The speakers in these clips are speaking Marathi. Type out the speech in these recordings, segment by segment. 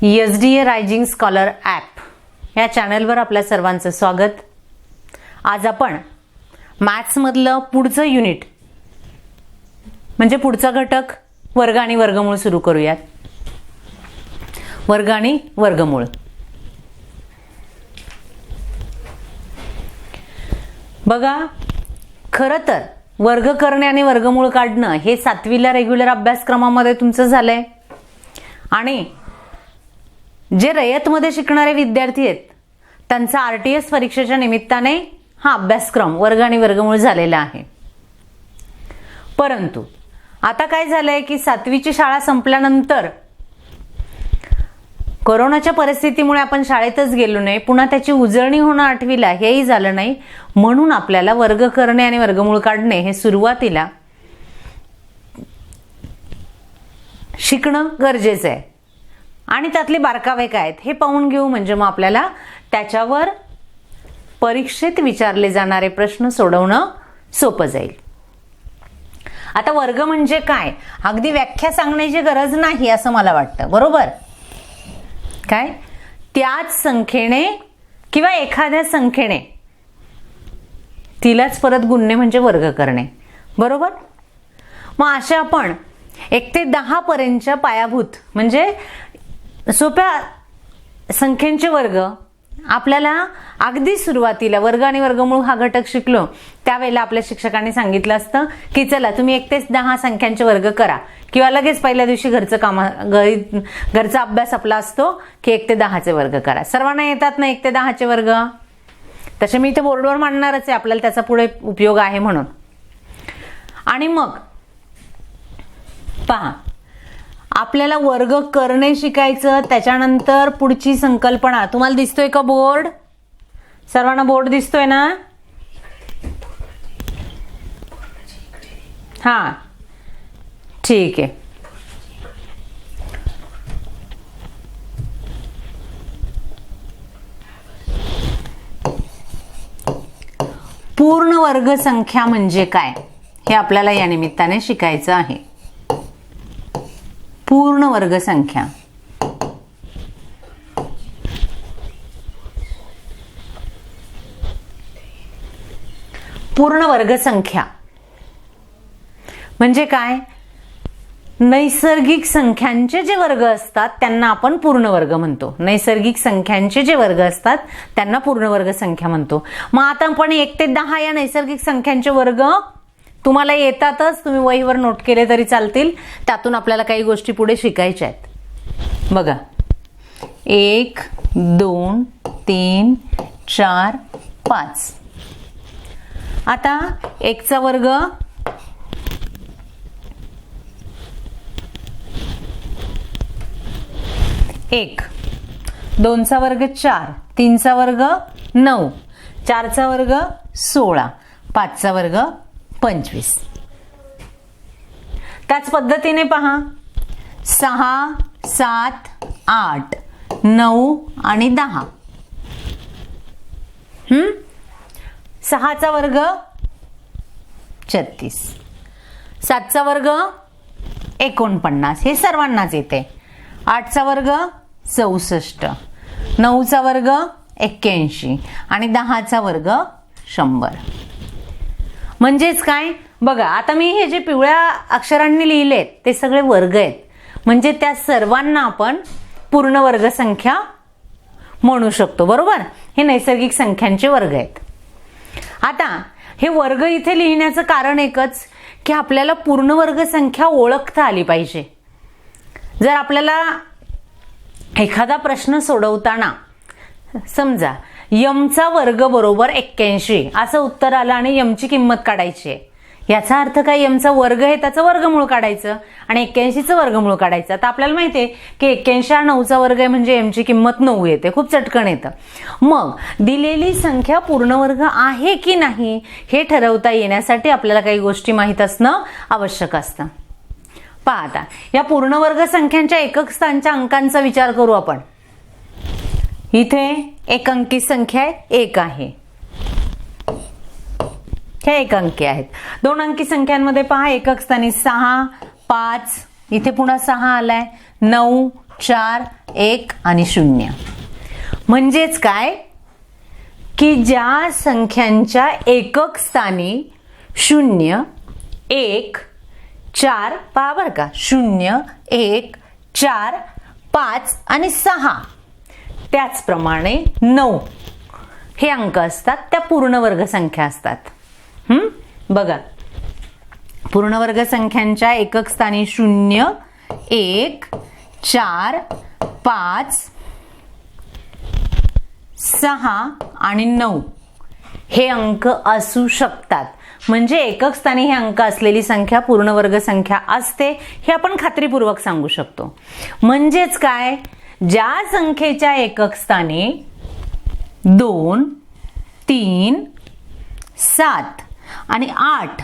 SDA रायझिंग स्कॉलर ॲप या चॅनलवर आपल्या सर्वांचं स्वागत. आज आपण मॅथ्समधलं पुढचं युनिट म्हणजे पुढचा घटक वर्ग आणि वर्गमूळ सुरू करूयात. वर्ग आणि वर्गमूळ. बघा, खरं तर वर्ग करणे आणि वर्गमूळ काढणं हे 7वीला रेग्युलर अभ्यासक्रमामध्ये तुमचं झालंय आणि जे रयतमध्ये शिकणारे विद्यार्थी आहेत त्यांचा RTS परीक्षेच्या निमित्ताने हा अभ्यासक्रम वर्ग आणि वर्गमूळ झालेला आहे. परंतु आता काय झालंय की 7वीची शाळा संपल्यानंतर कोरोनाच्या परिस्थितीमुळे आपण शाळेतच गेलो नाही, पुन्हा त्याची उजळणी होणं 8वीला हेही झालं नाही, म्हणून आपल्याला वर्ग करणे आणि वर्गमूळ काढणे हे सुरुवातीला शिकणं गरजेचं आहे आणि त्यातले बारकावे काय आहेत हे पाहून घेऊ. म्हणजे मग आपल्याला त्याच्यावर परीक्षेत विचारले जाणारे प्रश्न सोडवणं सोपं जाईल. आता वर्ग म्हणजे काय अगदी व्याख्या सांगण्याची गरज नाही असं मला वाटतं, बरोबर? काय त्याच संख्येने किंवा एखाद्या संख्येने तिलाच परत गुणणे म्हणजे वर्ग करणे, बरोबर? मग अशा आपण 1 ते 10 पर्यंतच्या पायाभूत म्हणजे सोप्या संख्येचे वर्ग आपल्याला अगदी सुरुवातीला वर्ग आणि वर्गमूळ हा घटक शिकलो त्यावेळेला आपल्या शिक्षकांनी सांगितलं असतं की चला तुम्ही 1 ते 10 संख्यांचे वर्ग करा, किंवा लगेच पहिल्या दिवशी घरचा अभ्यास आपला असतो की 1 ते 10चे वर्ग करा. सर्वांना येतात ना 1 ते 10चे वर्ग? तसे मी इथे बोर्डवर मांडणारच आहे, आपल्याला त्याचा पुढे उपयोग आहे म्हणून. आणि मग पहा, आपल्याला वर्ग करणे शिकायचं. त्याच्यानंतर पुढची संकल्पना तुम्हाला दिसतोय का बोर्ड? सर्वांना बोर्ड दिसतोय ना? हा, ठीक आहे. पूर्ण वर्ग संख्या म्हणजे काय हे आपल्याला या निमित्ताने शिकायचं आहे. पूर्ण वर्ग संख्या पूर्ण वर्ग संख्या म्हणजे काय? नैसर्गिक संख्यांचे जे वर्ग असतात त्यांना आपण पूर्ण वर्ग म्हणतो. नैसर्गिक संख्यांचे जे वर्ग असतात त्यांना पूर्ण वर्ग संख्या म्हणतो. मग आता आपण 1 ते 10 या नैसर्गिक संख्यांचे वर्ग तुम्हाला येतातच, तुम्ही वहीवर नोट केले तरी चालतील. त्यातून आपल्याला काही गोष्टी पुढे शिकायच्या आहेत. बघा, 1 2 3 4 5. आता 1 चा वर्ग 1, 2 चा वर्ग 4, 3 चा वर्ग 9, 4 चा वर्ग 16, 5 चा वर्ग 25. त्याच पद्धतीने पहा 6 7 8 9 आणि 10. 6 चा वर्ग 36, 7 चा वर्ग 49, हे सर्वांनाच येते. 8 चा वर्ग 64, 9 चा वर्ग 81 आणि 10 चा वर्ग 100. म्हणजेच काय? बघा, आता मी हे जे पिवळ्या अक्षरांनी लिहिलेत ते सगळे वर्ग आहेत, म्हणजे त्या सर्वांना आपण पूर्ण वर्ग संख्या म्हणू शकतो, बरोबर? हे नैसर्गिक संख्यांचे वर्ग आहेत. आता हे वर्ग इथे लिहिण्याचं कारण एकच की आपल्याला पूर्ण वर्ग संख्या ओळखता आली पाहिजे. जर आपल्याला एखादा प्रश्न सोडवताना समजा यम चा वर्ग बरोबर 81 असं उत्तर आलं आणि यम ची किंमत काढायची आहे, याचा अर्थ काय? यम चा वर्ग आहे त्याचं वर्गमूळ काढायचं आणि 81चं वर्गमूळ काढायचं. आता आपल्याला माहिती आहे की 81 हा 9चा वर्ग आहे म्हणजे यम ची किंमत 9 येते, खूप चटकन येतं. मग दिलेली संख्या पूर्ण वर्ग आहे की नाही हे ठरवता येण्यासाठी आपल्याला काही गोष्टी माहीत असणं आवश्यक असतं. पहा, आता या पूर्ण वर्ग संख्यांच्या एकक स्थानच्या अंकांचा विचार करू आपण. इथे एक अंकी संख्या 1 आहे, हे एक अंकी आहेत. 2 अंकी संख्यांमध्ये पहा एकक स्थानी 6 5, इथे पुन्हा 6 आलाय, 9 4 1 आणि 0. म्हणजेच काय की ज्या संख्यांच्या एकक स्थानी 0 1 4 पहा बरं का 0 1 4 5 आणि 6 त्याचप्रमाणे 9 हे अंक असतात त्या पूर्णवर्ग संख्या असतात. बघा पूर्णवर्ग संख्यांच्या एकक स्थानी 0 1 4 5 6 आणि 9 हे अंक असू शकतात. म्हणजे एकक स्थानी हे अंक असलेली संख्या पूर्णवर्ग संख्या असते हे आपण खात्रीपूर्वक सांगू शकतो. म्हणजेच काय ज्या संख्येच्या एकक स्थानी 2 3 7 आणि 8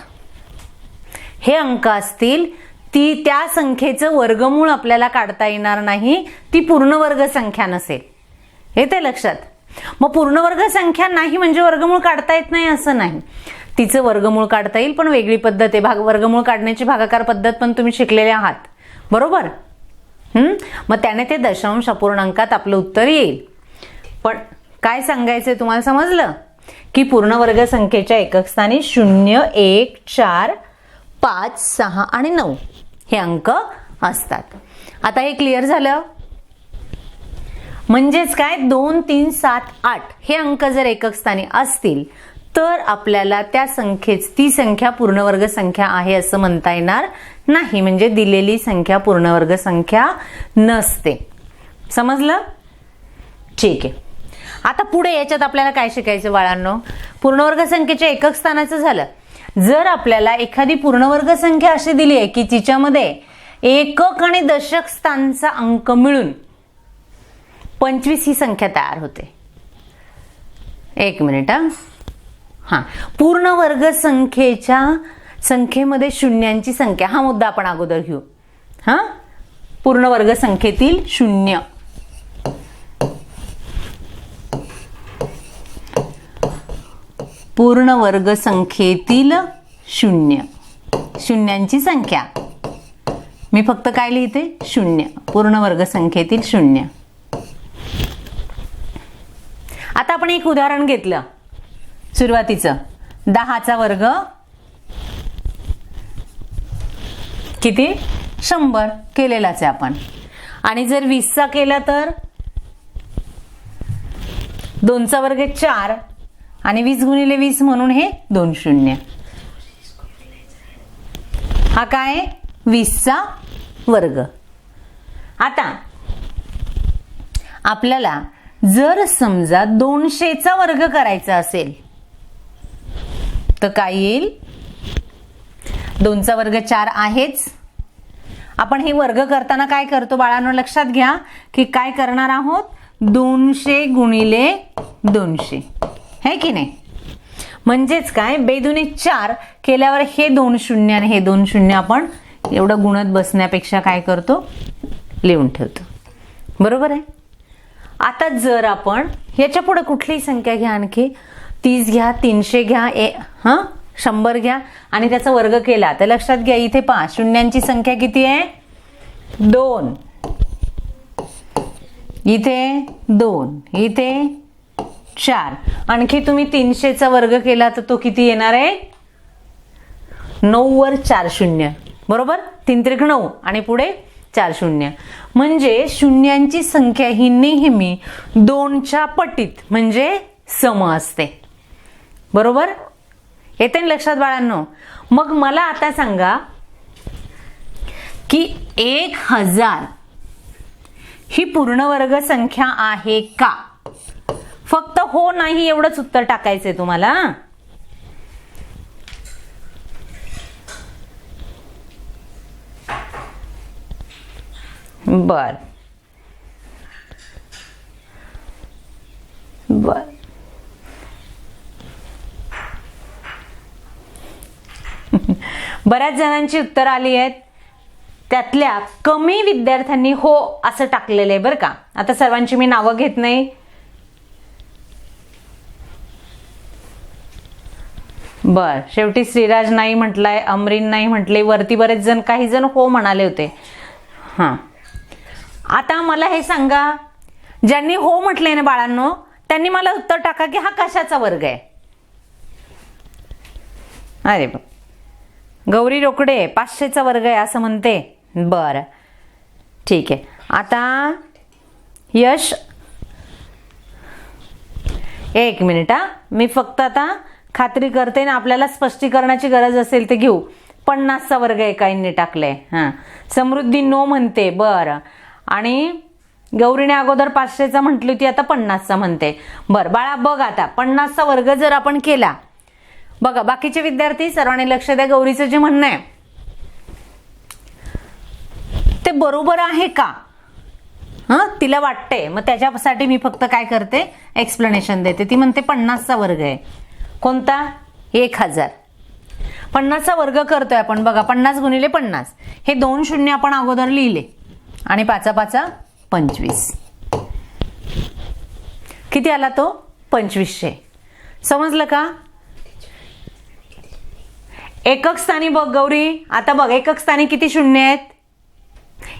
हे अंक असतील ती त्या संख्येचं वर्गमूळ आपल्याला काढता येणार नाही, ती पूर्णवर्ग संख्या नसेल. येते लक्षात. मग पूर्णवर्ग संख्या नाही म्हणजे वर्गमूळ काढता येत नाही असं नाही, तिचं वर्गमूळ काढता येईल पण वेगळी पद्धत आहे. वर्गमूळ काढण्याची भागाकार पद्धत पण तुम्ही शिकलेले आहात बरोबर. मग त्याने ते दशांश अपूर्णांकात आपलं उत्तर येईल. पण काय सांगायचंय तुम्हाला समजलं की पूर्णवर्ग संख्येच्या एकक स्थानी 0 1 4 5 6 आणि 9 हे अंक असतात. आता हे क्लिअर झालं. म्हणजेच काय 2 3 7 8 हे अंक जर एकक स्थानी असतील तर आपल्याला त्या संख्येच ती संख्या पूर्णवर्ग संख्या आहे असं म्हणता येणार नाही. म्हणजे दिलेली संख्या पूर्णवर्ग संख्या नसते. समजलं. ठीक आहे. आता पुढे याच्यात आपल्याला काय शिकायचं बाळांनो. पूर्णवर्ग संख्येच्या एकक स्थानाचं झालं. जर आपल्याला एखादी पूर्णवर्ग संख्या अशी दिली आहे की तिच्यामध्ये एकक आणि दशक स्थानचा अंक मिळून 25 ही संख्या तयार होते. एक मिनिट. हा पूर्णवर्ग संख्येमध्ये शून्यांची संख्या हा मुद्दा आपण अगोदर घेऊ. पूर्णवर्ग संख्येतील 0 पूर्णवर्ग संख्येतील 0 शून्यांची संख्या मी फक्त काय लिहिते 0 पूर्णवर्ग संख्येतील 0. आता आपण एक उदाहरण घेतलं सुरुवातीचं 10चा वर्ग किती 100 केलेलाच आहे आपण. आणि जर 20चा केला तर 2चा वर्ग 4 आणि 20 गुणिले 20 म्हणून हे 2 0. हा काय 20चा वर्ग. आता आपल्याला जर समजा 200चा वर्ग करायचा असेल तर काय येईल. 2चा वर्ग 4 आहेच. आपण हे वर्ग करताना काय करतो बाळांनो लक्षात घ्या की काय करणार आहोत 200 गुणिले 200 है की नाही. म्हणजेच काय 2 दुणे 4 केल्यावर हे 2 0 आणि हे 2 0 आपण एवढं गुणत बसण्यापेक्षा काय करतो लिहून ठेवतो. बरोबर आहे. आता जर आपण याच्या पुढे कुठलीही संख्या घ्या आणखी 30 घ्या 300 घ्या 100 घ्या आणि त्याचा वर्ग केला तर लक्षात घ्या इथे 5 शून्यांची संख्या किती आहे 2. इथे 2 इथे 4 आणखी तुम्ही 300चा वर्ग केला तर तो किती येणार आहे 9 वर 4 शून्य बरोबर 3 त्रिक 9 आणि पुढे 4 शून्य. म्हणजे शून्यांची संख्या ही नेहमी 2च्या पटीत म्हणजे सम असते. बरोबर येते लक्षात बाळांनो. मग मला आता सांगा की 1000 ही पूर्णवर्ग संख्या आहे का. फक्त हो नाही एवढंच उत्तर टाकायचंय तुम्हाला. बर बर बऱ्याच जणांची उत्तर आली आहेत. त्यातल्या कमी विद्यार्थ्यांनी हो असं टाकलेलं आहे बरं का. आता सर्वांची मी नावं घेत नाही. बर शेवटी श्रीराज नाही म्हटलाय अमरीन नाही म्हटले वरती बरेच जण काही जण हो म्हणाले होते. आता मला हे सांगा, ज्यांनी हो म्हटलंय ना बाळांनो, त्यांनी मला उत्तर टाका की हा कशाचा वर्ग आहे. अरे गौरी रोकडे 500चा वर्ग आहे असं म्हणते. बरं ठीक आहे. आता यश, एक मिनिट हा, मी फक्त आता खात्री करते ना, आपल्याला स्पष्टीकरणाची गरज असेल ते घेऊ. 50चा वर्ग एकाईंनी टाकलाय. हां, समृद्धी नो म्हणते. बरं, आणि गौरीने अगोदर 500चा म्हटली होती, आता 50चा म्हणते. बरं बाळा बघ, आता 50चा वर्ग जर आपण केला, बघा बाकीचे विद्यार्थी सर्वांनी लक्ष द्या, गौरीचं जे म्हणणं आहे ते बरोबर आहे का तिला वाटते. मग त्याच्यासाठी मी फक्त काय करते, एक्सप्लेनेशन देते. ती म्हणते 50चा वर्ग आहे. कोणता? 1000. 50चा वर्ग करतोय आपण. बघा 50 गुणिले 50, हे 2 शून्य आपण अगोदर लिहिले आणि 5 5 25. किती आला तो? 2500. समजलं का? एकक स्थानी बघ गौरी, आता बघ एकक स्थानी किती शून्य आहेत?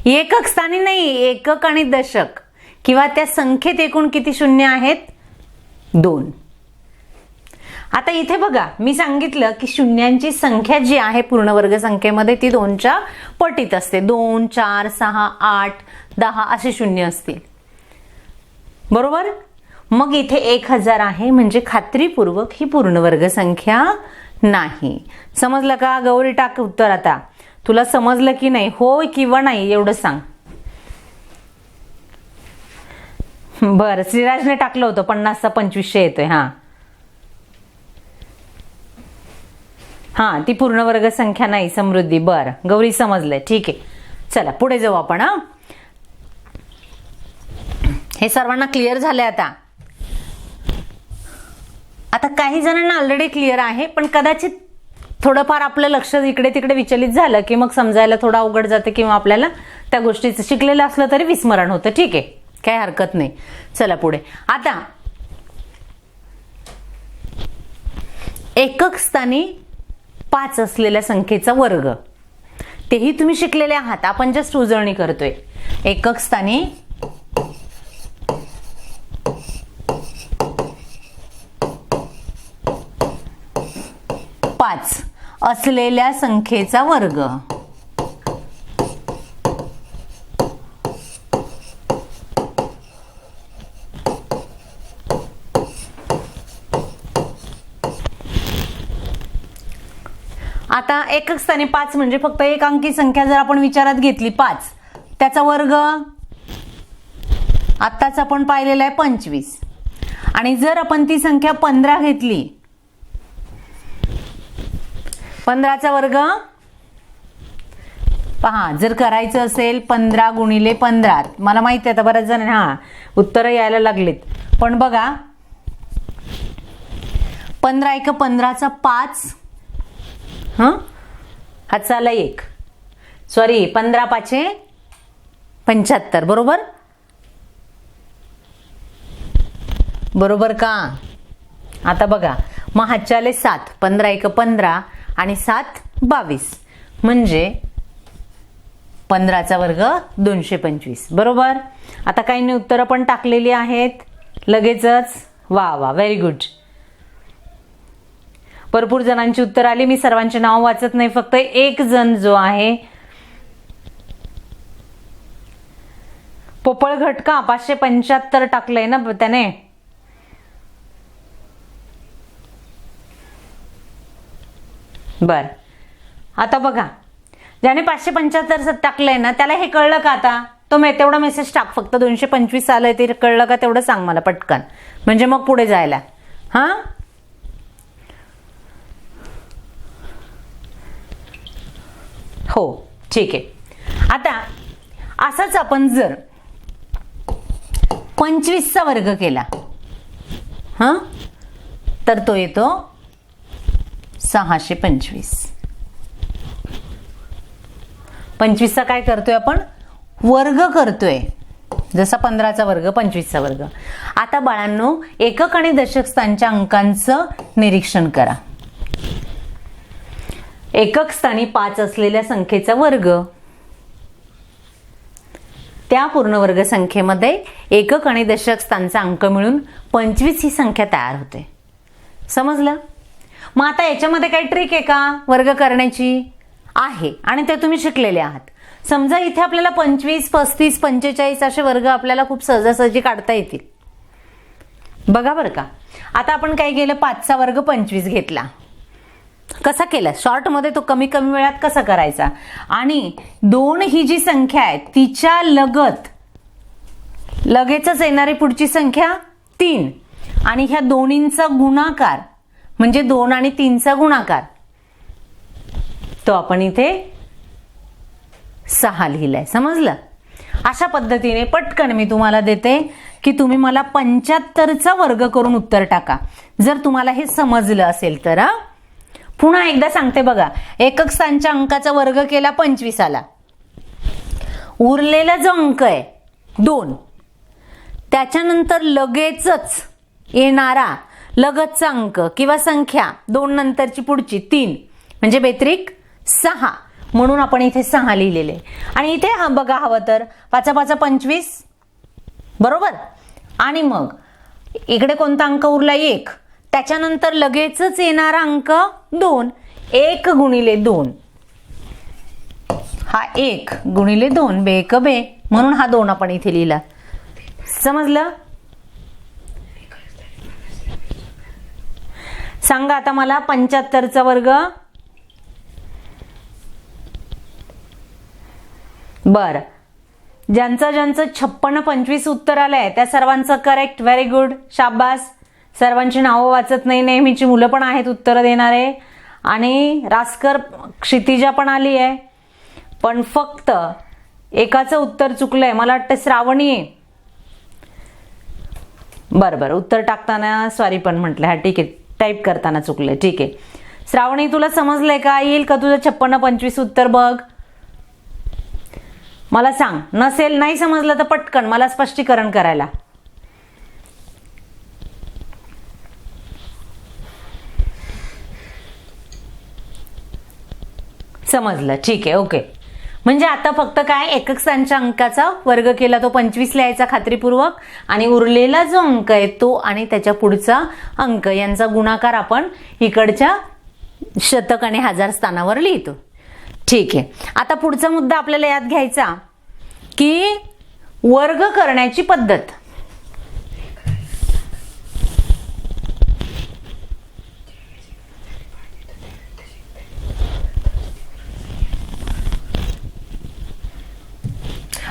एकक स्थानी नाही, एकक आणि दशक किंवा त्या संख्येत एकूण किती शून्य आहेत? 2. आता इथे बघा, मी सांगितलं की शून्यांची संख्या जी आहे पूर्णवर्ग संख्येमध्ये ती 2च्या पटीत असते. 2, 4, 6, 8, 10 असे शून्य असतील. बरोबर? मग इथे 1000 आहे म्हणजे खात्रीपूर्वक ही पूर्णवर्ग संख्या नाही. समजलं का? गौरी टाक उत्तर. आता तुला समजलं की नाही? हो किंवा नाही एवढं सांग. बरं, श्रीराजने टाकलं होतं 50चा 2500 येतोय. हा, ती पूर्णवर्ग संख्या नाही समृद्धी. बरं गौरी समजलंय, ठीक आहे. चला पुढे जाऊ आपण. हे सर्वांना क्लिअर झालंय आता. आता काही जणांना ऑलरेडी क्लिअर आहे, पण कदाचित थोडंफार आपलं लक्ष इकडे तिकडे विचलित झालं की मग समजायला थोडं अवघड जातं किंवा आपल्याला त्या गोष्टीचं शिकलेलं असलं तरी विस्मरण होतं. ठीक आहे, काही हरकत नाही. चला पुढे. आता एकक स्थानी 5 असलेल्या संख्येचा वर्ग, तेही तुम्ही शिकलेले आहात. आपण जस्ट उजळणी करतोय. एकक स्थानी 5 असलेल्या संख्येचा वर्ग. आता एकक स्थानी 5 म्हणजे फक्त एक अंकी संख्या जर आपण विचारात घेतली 5, त्याचा वर्ग आत्ताच आपण पाहिलेला आहे 25. आणि जर आपण ती संख्या 15 घेतली, 15चा वर्ग पहा. जर करायचं असेल 15 गुणिले 15, मला माहिती आहे आता बऱ्याच जण उत्तर यायला लागलीत, पण बघा 15 1 15चा 5, हातचाला 1, सॉरी 15 5 75. बरोबर? बरोबर का? आता बघा, मग हातचाले 7, 15 1 15 आणि 7 22, म्हणजे 15चा वर्ग 225. बरोबर? आता काहींनी उत्तरं पण टाकलेली आहेत लगेचच. वा वा, व्हेरी गुड. भरपूर जणांची उत्तर आली. मी सर्वांचे नाव वाचत नाही, फक्त एक जण जो आहे पोपळ घटका 575 टाकलंय ना त्याने. बर, आता बघा, ज्याने 575 टाकलंय ना त्याला हे कळलं का? आता तो तेवढा मेसेज टाक, फक्त 225 आलंय ते कळलं का तेवढं सांग मला पटकन, म्हणजे मग पुढे जायला. हो ठीक आहे. आता असाच आपण जर 25चा वर्ग केला तर तो येतो 625. 25चा काय करतोय आपण? वर्ग करतोय. जसा 15चा वर्ग 25चा वर्ग. आता बाळांनो, एकक आणि दशक स्थानच्या अंकांचं निरीक्षण करा. एकक स्थानी 5 असलेल्या संख्येचा वर्ग त्या पूर्णवर्ग संख्येमध्ये एकक आणि दशक स्थानचा अंक मिळून 25 ही संख्या तयार होते. समजलं? मग आता याच्यामध्ये काही ट्रिक आहे का वर्ग करण्याची? आहे, आणि ते तुम्ही शिकलेले आहात. समजा इथे आपल्याला 25, 35, 45 असे वर्ग आपल्याला खूप सहजासहजी काढता येतील. बघा बरं का, आता आपण काय केलं, 5चा वर्ग 25 घेतला. कसा केला? शॉर्टमध्ये तो कमी कमी वेळात कसा करायचा? आणि 2 ही जी संख्या आहे तिच्या लगेचच येणारी पुढची संख्या 3, आणि ह्या दोन्हींचा गुणाकार म्हणजे 2 आणि 3चा गुणाकार, तो आपण इथे 6 लिहिलाय. समजलं? अशा पद्धतीने पटकन मी तुम्हाला देते की तुम्ही मला 75चा वर्ग करून उत्तर टाका, जर तुम्हाला हे समजलं असेल तर. पुन्हा एकदा सांगते बघा, एकक स्थानच्या अंकाचा वर्ग केला 25 आला. उरलेला जो अंक आहे 2, त्याच्यानंतर लगेचच येणारा लगतचा अंक किंवा संख्या 2 नंतरची पुढची 3 म्हणजे बेत्रिक 6, म्हणून आपण इथे 6 लिहिलेले. आणि इथे बघा हवं तर 5 5 25 बरोबर. आणि मग इकडे कोणता अंक उरला? 1. त्याच्यानंतर लगेचच येणारा अंक 2. 1 गुणिले 2 हा 1 गुणिले 2 बे 1 बे, म्हणून हा 2 आपण इथे लिहिला. समजलं? सांगा आता मला 75चा वर्ग. बर, ज्यांचं 56 25 उत्तर आलंय त्या सर्वांचं करेक्ट. व्हेरी गुड, शाबास. सर्वांची नावं वाचत नाही, नेहमीची मुलं पण आहेत उत्तर देणारे. आणि रासकर क्षितिजा पण आली आहे, पण फक्त एकाचं उत्तर चुकलंय, मला वाटतं श्रावणी आहे. बरं, उत्तर टाकताना सॉरी पण म्हटलं. हा ठीक आहे, टाईप करताना चुकलंय. ठीक आहे श्रावणी, तुला समजलंय का? येईल का तुझं 56 25 उत्तर? बघ मला सांग. नसेल, नाही समजलं तर पटकन मला स्पष्टीकरण करायला. समजलं? ठीक आहे, ओके. म्हणजे आता फक्त काय, एकक स्थानच्या अंकाचा वर्ग केला तो 25 लिहायचा खात्रीपूर्वक, आणि उरलेला जो अंक आहे तो आणि त्याच्या पुढचा अंक यांचा गुणाकार आपण इकडच्या शतक आणि हजार स्थानावर लिहितो. ठीक आहे. आता पुढचा मुद्दा आपल्याला याद घ्यायचा की वर्ग करण्याची पद्धत.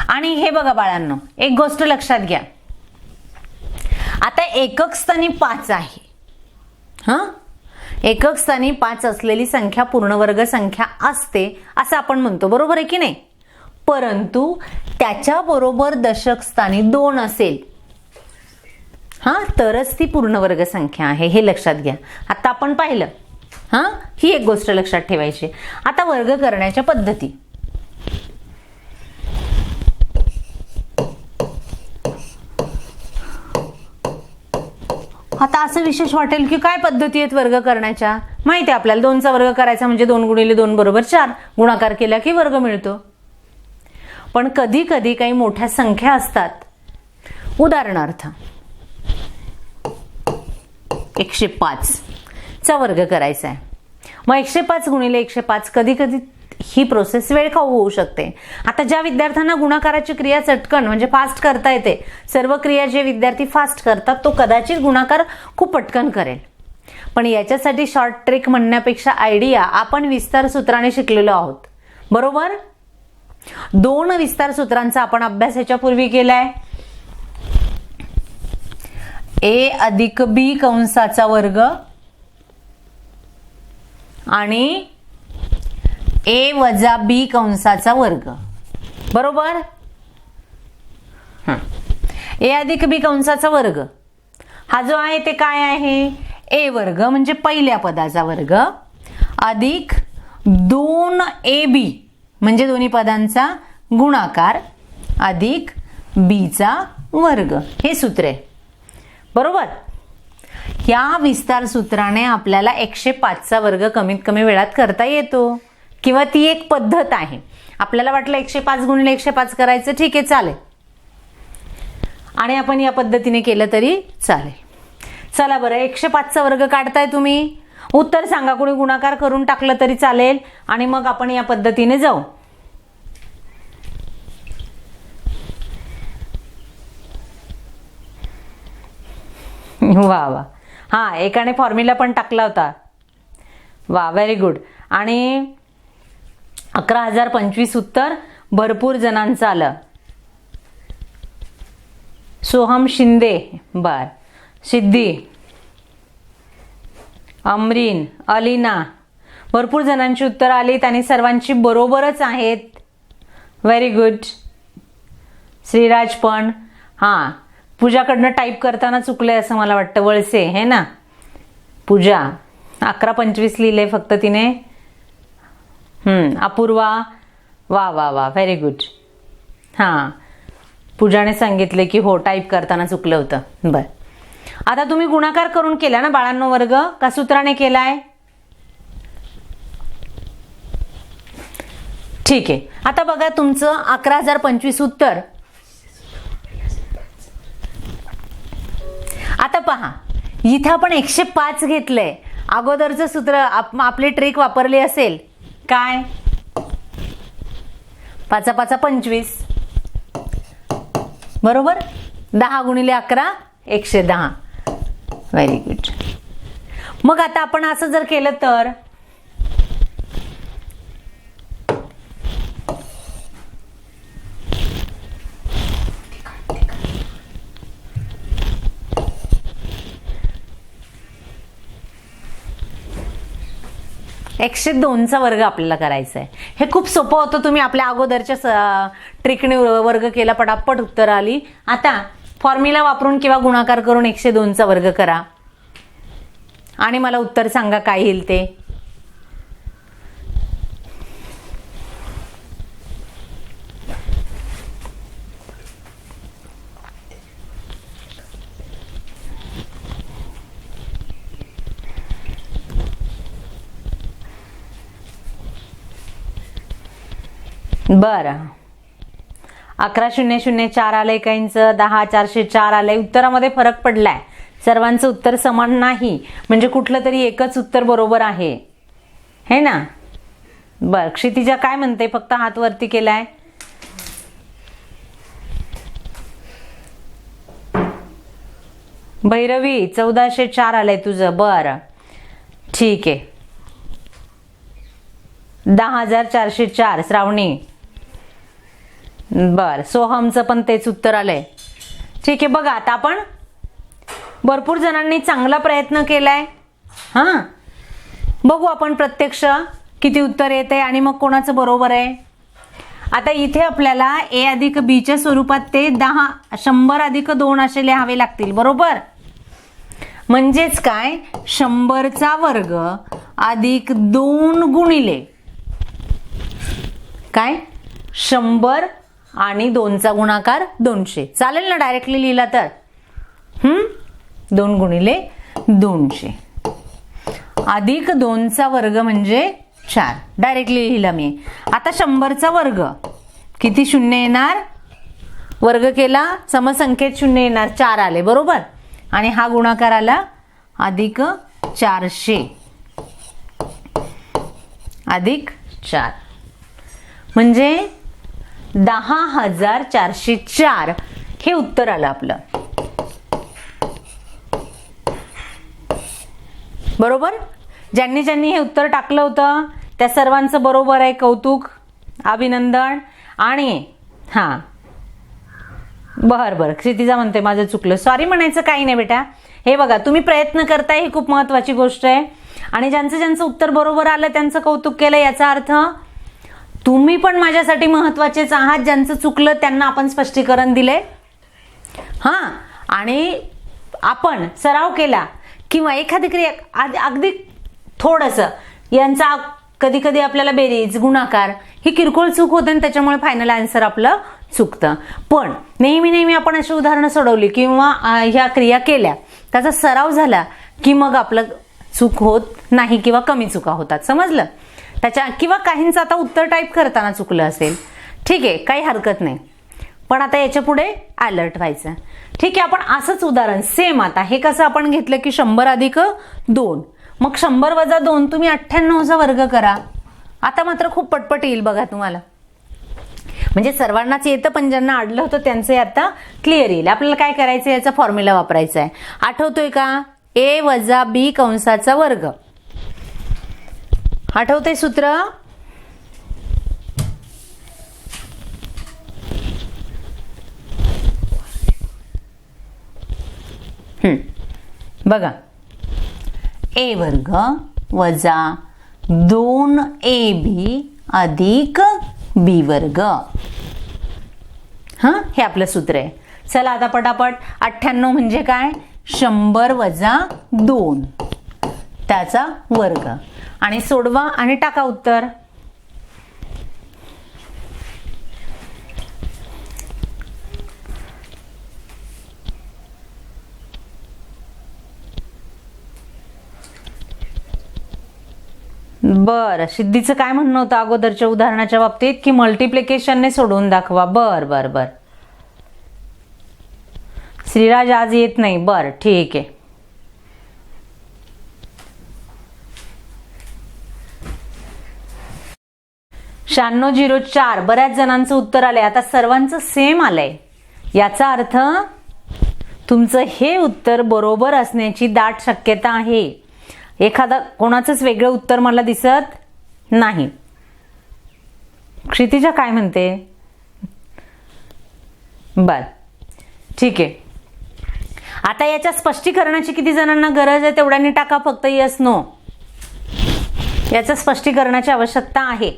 आणि हे बघा बाळांनो, एक गोष्ट लक्षात घ्या. आता एकक स्थानी 5 आहे. एकक स्थानी 5 असलेली संख्या पूर्णवर्ग संख्या असते असं आपण म्हणतो, बरोबर आहे की नाही? परंतु त्याच्याबरोबर दशक स्थानी 2 असेल तरच ती पूर्णवर्ग संख्या आहे, हे लक्षात घ्या. आता आपण पाहिलं. ही एक गोष्ट लक्षात ठेवायची. आता वर्ग करण्याच्या पद्धती. आता असं विशेष वाटेल की काय पद्धती आहेत वर्ग करण्याच्या? माहिती आहे आपल्याला, 2चा वर्ग करायचा म्हणजे 2 गुणिले 2 बरोबर 4, गुणाकार केला की वर्ग मिळतो. पण कधी कधी काही मोठ्या संख्या असतात. उदाहरणार्थ 105 चा वर्ग करायचा आहे, मग 105 गुणिले 105 कधी कधी ही प्रोसेस वेळखाऊ होऊ शकते. आता ज्या विद्यार्थ्यांना गुणाकाराची क्रिया चटकन म्हणजे फास्ट करता येते, सर्व क्रिया जे विद्यार्थी फास्ट करतात तो कदाचित गुणाकार खूप पटकन करेल. पण याच्यासाठी शॉर्ट ट्रिक म्हणण्यापेक्षा आयडिया आपण विस्तार सूत्राने शिकलेलो आहोत, बरोबर? 2 विस्तार सूत्रांचा आपण अभ्यास याच्या पूर्वी केलाय. a अधिक b कंसाचा वर्ग आणि a वजा b कंसाचा वर्ग, बरोबर? a अधिक b कंसाचा वर्ग हा जो आहे ते काय आहे? a वर्ग म्हणजे पहिल्या पदाचा वर्ग अधिक 2ab म्हणजे दोन्ही पदांचा गुणाकार अधिक b चा वर्ग, हे सूत्र आहे, बरोबर? या विस्तार सूत्राने आपल्याला 105 चा वर्ग कमीत कमी वेळात करता येतो, किंवा ती एक पद्धत आहे. आपल्याला वाटलं 105 गुणिले 105 करायचं, ठीक आहे चालेल, आणि आपण या पद्धतीने केलं तरी चालेल. चला बरं, 105चा वर्ग काढताय तुम्ही, उत्तर सांगा. कोणी गुणाकार करून टाकलं तरी चालेल आणि मग आपण या पद्धतीने जाऊ. वा वा, हा, एकाने फॉर्म्युला पण टाकला होता. वा, व्हेरी गुड. आणि 11,025 उत्तर भरपूर जणांचं आलं. सोहम शिंदे, बर, सिद्धी, अमरीन, अलिना, भरपूर जणांची उत्तर आलीत आणि सर्वांची बरोबरच आहेत. Very good. श्रीराज पण, हां, पूजाकडनं टाईप करताना चुकलंय असं मला वाटतं. वळसे हे ना पूजा, 1125 लिहिले फक्त तिने. अपूर्वा, वा वा वा, व्हेरी गुड. हां, पूजाने सांगितले की हो, टाईप करताना चुकलं होतं. बर, आता तुम्ही गुणाकार करून केला ना बाळांनो वर्ग, का सूत्राने केलाय? ठीक आहे. आता बघा तुमचं 11,025 उत्तर. आता पहा, इथं आपण 105 घेतलंय. अगोदरचं सूत्र आपली ट्रिक वापरली असेल काय? 5 5 25, बरोबर. 10 गुणिले 11 110. Very good. मग आता आपण असं जर केलं तर एकशे 2चा वर्ग आपल्याला करायचा आहे. हे खूप सोपं होतं. तुम्ही आपल्या अगोदरच्या ट्रिकने वर्ग केला, पटापट उत्तर आली. आता फॉर्म्युला वापरून किंवा गुणाकार करून 102चा वर्ग करा आणि मला उत्तर सांगा काय येईल ते. बरं, 11,004 आलंय काहींचं, 10,404 आलंय. उत्तरामध्ये फरक पडलाय. सर्वांचं उत्तर समान नाही, म्हणजे कुठलं तरी एकच उत्तर बरोबर आहे, है ना. बर, क्षितिजा काय म्हणते? फक्त हात वरती केलाय. भैरवी 1404 आलंय तुझं. बरं, ठीक आहे. 10,404 श्रावणी. बर, सोहमचं पण तेच उत्तर आलंय. ठीक आहे. बघा आता आपण भरपूर जणांनी चांगला प्रयत्न केलाय. हां, बघू आपण प्रत्यक्ष किती उत्तर येते आणि मग कोणाचं बरोबर आहे. आता इथे आपल्याला ए अधिक बी च्या स्वरूपात ते 100 अधिक 2 असे लिहावे लागतील, बरोबर. म्हणजेच काय, 100चा वर्ग अधिक 2 गुणिले काय, 100 आणि 2चा गुणाकार 200. चालेल ना डायरेक्टली लिहिला तर? 2 गुणिले 200 अधिक 2चा वर्ग म्हणजे 4. डायरेक्टली लिहिला मी. आता 100चा वर्ग किती शून्य येणार? वर्ग केला, समसंख्येत शून्य येणार, 4 आले, बरोबर. आणि हा गुणाकार आला अधिक 400 अधिक 4 म्हणजे 10,404 हे उत्तर आलं आपलं, बरोबर. ज्यांनी ज्यांनी हे उत्तर टाकलं होतं त्या सर्वांचं बरोबर आहे. कौतुक, अभिनंदन. आणि हां, बर, क्षितिजा म्हणते माझं चुकलं. सॉरी म्हणायचं काही नाही बेटा. हे बघा, तुम्ही प्रयत्न करताय, ही खूप महत्वाची गोष्ट आहे. आणि ज्यांचं ज्यांचं उत्तर बरोबर आलं त्यांचं कौतुक केलं. याचा अर्थ तुम्ही पण माझ्यासाठी महत्वाचेच आहात. ज्यांचं चुकलं त्यांना आपण स्पष्टीकरण दिले. हां, आणि आपण सराव केला किंवा एखादी क्रिया अगदी थोडंसं यांचा कधी कधी आपल्याला बेरीज, गुणाकार ही किरकोळ चूक होते आणि त्याच्यामुळे फायनल आन्सर आपलं चुकतं. पण नेहमी नेहमी आपण अशी उदाहरणं सोडवली किंवा ह्या क्रिया केल्या, त्याचा सराव झाला की मग आपलं चूक होत नाही किंवा कमी चुका होतात. समजलं? त्याच्या किंवा काहींचं आता उत्तर टाईप करताना चुकलं असेल, ठीक आहे, काही हरकत नाही. पण आता याच्या पुढे अलर्ट व्हायचं. ठीक आहे, आपण असंच उदाहरण सेम आता हे कसं आपण घेतलं की 100 अधिक 2, मग 100 वजा 2 तुम्ही 98चा वर्ग करा. आता मात्र खूप पटपट येईल बघा तुम्हाला, म्हणजे सर्वांनाच येतं पण ज्यांना अडलं होतं त्यांचे आता क्लिअर येईल. आपल्याला काय करायचं, याचा फॉर्म्युला वापरायचा आहे. आठवतोय का? a वजा b कंसाचा वर्ग. आठवतंय सूत्र? बघा, a वर्ग वजा 2ab अधिक b वर्ग. हे आपलं सूत्र आहे. चला आता पटापट, 98 म्हणजे काय? 100 वजा 2 त्याचा वर्ग, आणि सोडवा आणि टाका उत्तर. बर, सिद्धीचं काय म्हणणं होतं अगोदरच्या उदाहरणाच्या बाबतीत की मल्टिप्लिकेशनने सोडवून दाखवा. बर बर बर, श्रीराज आज येत नाही. बर ठीक आहे. शहाण्णव 04, बऱ्याच जणांचं उत्तर आलंय. आता सर्वांचं सेम आलंय, याचा अर्थ तुमचं हे उत्तर बरोबर असण्याची दाट शक्यता आहे. एखादा कोणाचंच वेगळं उत्तर मला दिसत नाही. क्षितिजा काय म्हणते? बर ठीक आहे. आता याच्या स्पष्टीकरणाची किती जणांना गरज आहे तेवढ्यांनी टाका फक्त यस नो. याचं स्पष्टीकरणाची आवश्यकता आहे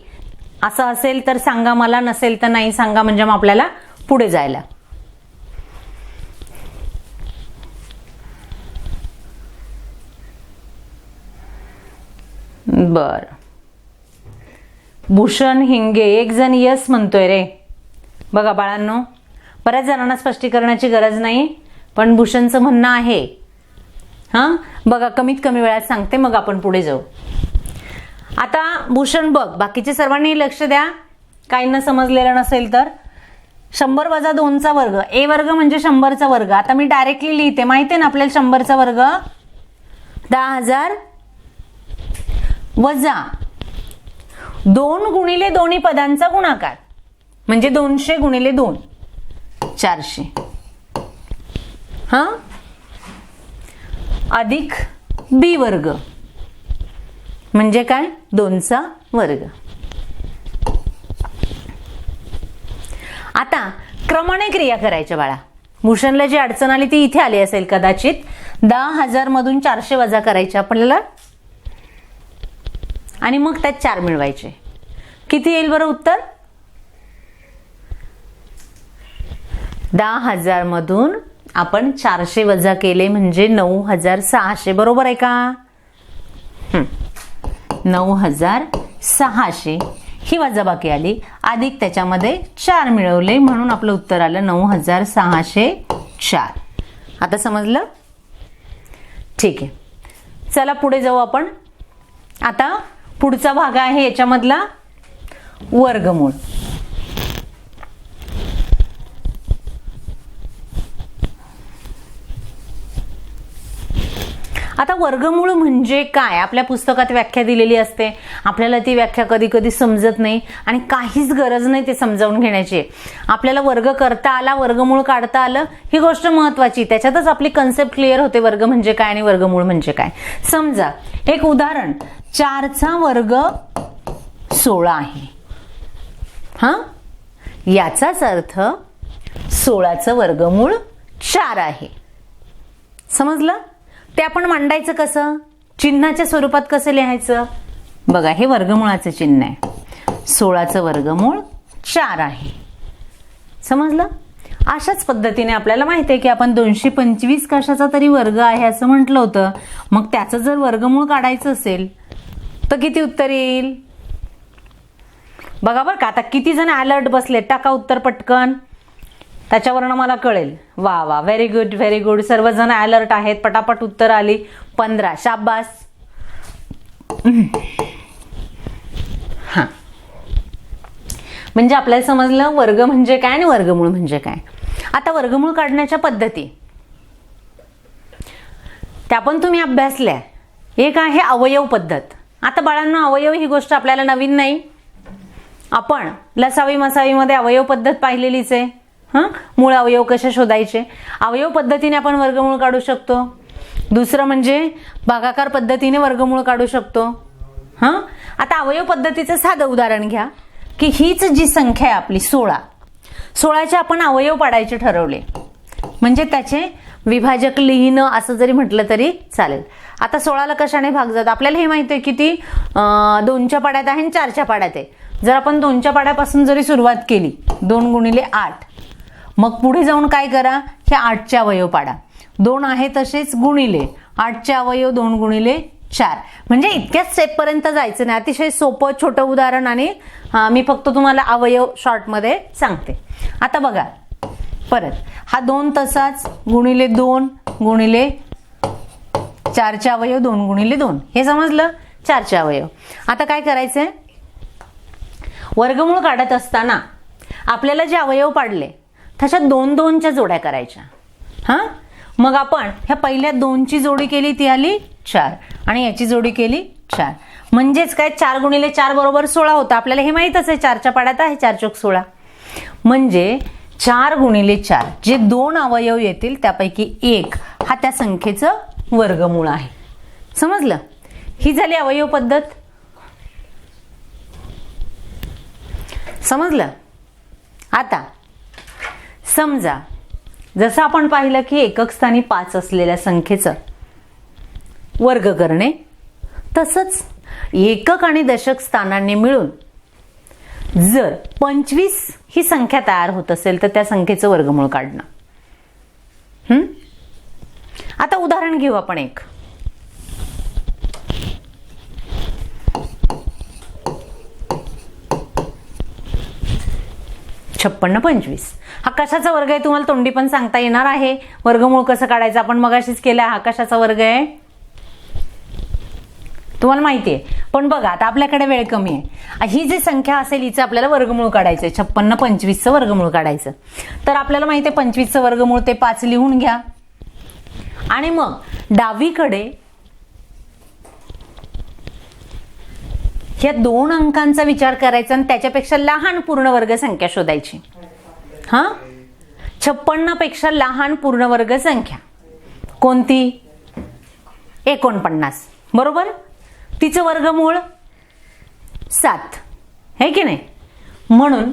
असं असेल तर सांगा मला, नसेल तर नाही सांगा, म्हणजे मग आपल्याला पुढे जायला. बर, भूषण हिंगे एक जण यस म्हणतोय रे. बघा बाळांनो, बऱ्याच जणांना स्पष्टीकरणाची गरज नाही पण भूषणचं म्हणणं आहे. बघा कमीत कमी वेळात सांगते मग आपण पुढे जाऊ. आता भूषण बघ, बाकीचे सर्वांनी लक्ष द्या, काहींना समजलेलं नसेल तर. 100 वजा 2चा वर्ग, a वर्ग म्हणजे 100चा वर्ग. आता मी डायरेक्टली लिहिते, माहिती आहे ना आपल्याला 100चा वर्ग 10,000 वजा 2 गुणिले दोन्ही पदांचा गुणाकार म्हणजे 200 गुणिले 2 400 अधिक b वर्ग म्हणजे काय 2चा वर्ग. आता क्रमाने क्रिया करायच्या बाळा. भूषणला जी अडचण आली ती इथे आली असेल कदाचित. 10,000 मधून 400 वजा करायचे आपल्याला आणि मग त्यात 4 मिळवायचे. किती येईल बरं उत्तर? 10,000 मधून आपण 400 वजा केले म्हणजे 9,600. बरोबर आहे का? 9,600 ही वजाबाकी आली, अधिक त्याच्यामध्ये 4 मिळवले म्हणून आपलं उत्तर आलं 9,604. आता समजलं? ठीक आहे, चला पुढे जाऊ आपण. आता पुढचा भाग आहे याच्यामधला वर्गमूळ. आता वर्गमूळ म्हणजे काय? आपल्या पुस्तकात व्याख्या दिलेली असते, आपल्याला ती व्याख्या कधी कधी समजत नाही आणि काहीच गरज नाही ते समजावून घेण्याची. आपल्याला वर्ग करता आला, वर्गमूळ काढता आलं, ही गोष्ट महत्वाची. त्याच्यातच आपली कन्सेप्ट क्लिअर होते, वर्ग म्हणजे काय आणि वर्गमूळ म्हणजे काय. समजा एक उदाहरण, 4चा वर्ग 16 आहे. याचाच अर्थ 16चं वर्गमूळ 4 आहे. समजलं? ते आपण मांडायचं कसं? चिन्हाच्या स्वरूपात कसं लिहायचं? बघा, हे वर्गमूळाचं चिन्ह आहे. 16चं वर्गमूळ 4 आहे. समजलं? अशाच पद्धतीने आपल्याला माहिती आहे की आपण 225 कशाचा तरी वर्ग आहे असं म्हटलं होतं. मग त्याचं जर वर्गमूळ काढायचं असेल तर किती उत्तर येईल? बघा बरं का, आता किती जण अलर्ट बसले, टाका उत्तर पटकन, त्याच्यावरनं मला कळेल. वा वा, व्हेरी गुड व्हेरी गुड. सर्वजण अलर्ट आहेत, पटापट उत्तर आली. 15, शाबास. म्हणजे आपल्याला समजलं वर्ग म्हणजे काय आणि वर्गमूळ म्हणजे काय. आता वर्गमूळ काढण्याच्या पद्धती त्या पण तुम्ही अभ्यासल्या. एक आहे अवयव पद्धत. आता बाळांनो, अवयव ही गोष्ट आपल्याला नवीन नाही. आपण लसावी मसावीमध्ये अवयव पद्धत पाहिलेलीच आहे. मूळ अवयव कसे शोधायचे. अवयव पद्धतीने आपण वर्गमूळ काढू शकतो. दुसरं म्हणजे भागाकार पद्धतीने वर्गमूळ काढू शकतो. आता अवयव पद्धतीचं साधं उदाहरण घ्या की हीच जी संख्या आहे आपली 16, 16चे आपण अवयव पाडायचे ठरवले, म्हणजे त्याचे विभाजक लिहिणं असं जरी म्हटलं तरी चालेल. आता 16ला कशाने भाग जात आपल्याला हे माहिती आहे की ती 2च्या पाड्यात आहे आणि 4च्या पाड्यात आहे. जर आपण 2च्या पाड्यापासून जरी सुरुवात केली 2 गुणिले 8, मग पुढे जाऊन काय करा, हे 8चे अवयव पाडा. 2 आहे तसेच गुणिले 8चे अवयव 2 गुणिले 4. म्हणजे इतक्याच स्टेप पर्यंत जायचं नाही. अतिशय सोपं छोटं उदाहरण आणि मी फक्त तुम्हाला अवयव शॉर्टमध्ये सांगते. आता बघा परत, हा 2 तसाच गुणिले 2 गुणिले 4चे अवयव 2 गुणिले 2, हे समजलं 4चे अवयव. आता काय करायचंय, वर्गमूळ काढत असताना आपल्याला जे अवयव पाडले तशात 2 2च्या जोड्या करायच्या. मग आपण ह्या पहिल्या 2ची जोडी केली ती आली 4 आणि याची जोडी केली 4. म्हणजेच काय, 4 गुणिले 4 बरोबर 16 होता. आपल्याला हे माहीतच आहे, 4च्या पाड्यात आहे 4 चोक 16. म्हणजे 4 गुणिले 4 जे 2 अवयव येतील त्यापैकी 1 हा त्या संख्येचं वर्गमूळ आहे. समजलं. ही झाली अवयव पद्धत. समजलं. आता समजा जसं आपण पाहिलं की एकक स्थानी 5 असलेल्या संख्येचं वर्ग करणे, तसंच एकक आणि दशक स्थानांनी मिळून जर 25 ही संख्या तयार होत असेल तर त्या संख्येचं वर्गमूळ काढणं. आता उदाहरण घेऊ आपण एक. 56 25 हा कशाचा वर्ग आहे तुम्हाला तोंडी पण सांगता येणार आहे. वर्गमूळ कसं काढायचं आपण मगाशीच केलं. हा कशाचा वर्ग आहे तुम्हाला माहिती आहे. पण बघा आता आपल्याकडे वेळ कमी आहे. ही जी संख्या असेल हिचं आपल्याला वर्गमूळ काढायचं आहे. 56 25चं वर्गमूळ काढायचं. तर आपल्याला माहिती आहे 25चं वर्गमूळ ते 5 लिहून घ्या आणि मग डावीकडे ह्या 2 अंकांचा विचार करायचा आणि त्याच्यापेक्षा लहान पूर्ण वर्ग संख्या शोधायची. 56 पेक्षा लहान पूर्ण वर्ग संख्या कोणती, 49 बरोबर. तिचं वर्गमूळ 7 है की नाही. म्हणून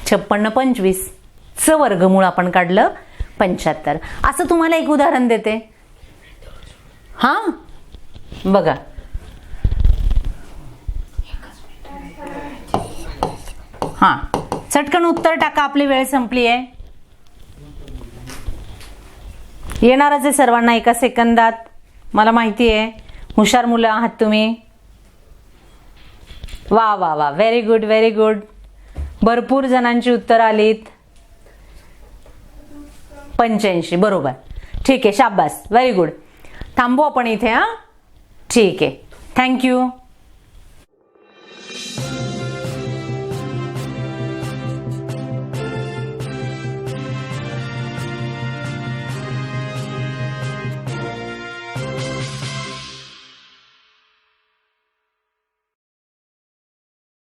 56 25 चं वर्गमूळ आपण काढलं 75. असं तुम्हाला एक उदाहरण देते. बघा चटकन उत्तर टाका, आपली वेळ संपली आहे. येणारच आहे सर्वांना एका सेकंदात, मला माहिती आहे. हुशार मुलं आहात तुम्ही. वा वा वा, व्हेरी गुड व्हेरी गुड. भरपूर जणांची उत्तर आलीत. 85 बरोबर. ठीक आहे, शाबास, व्हेरी गुड. थांबू आपण इथे. ठीक आहे, थँक्यू.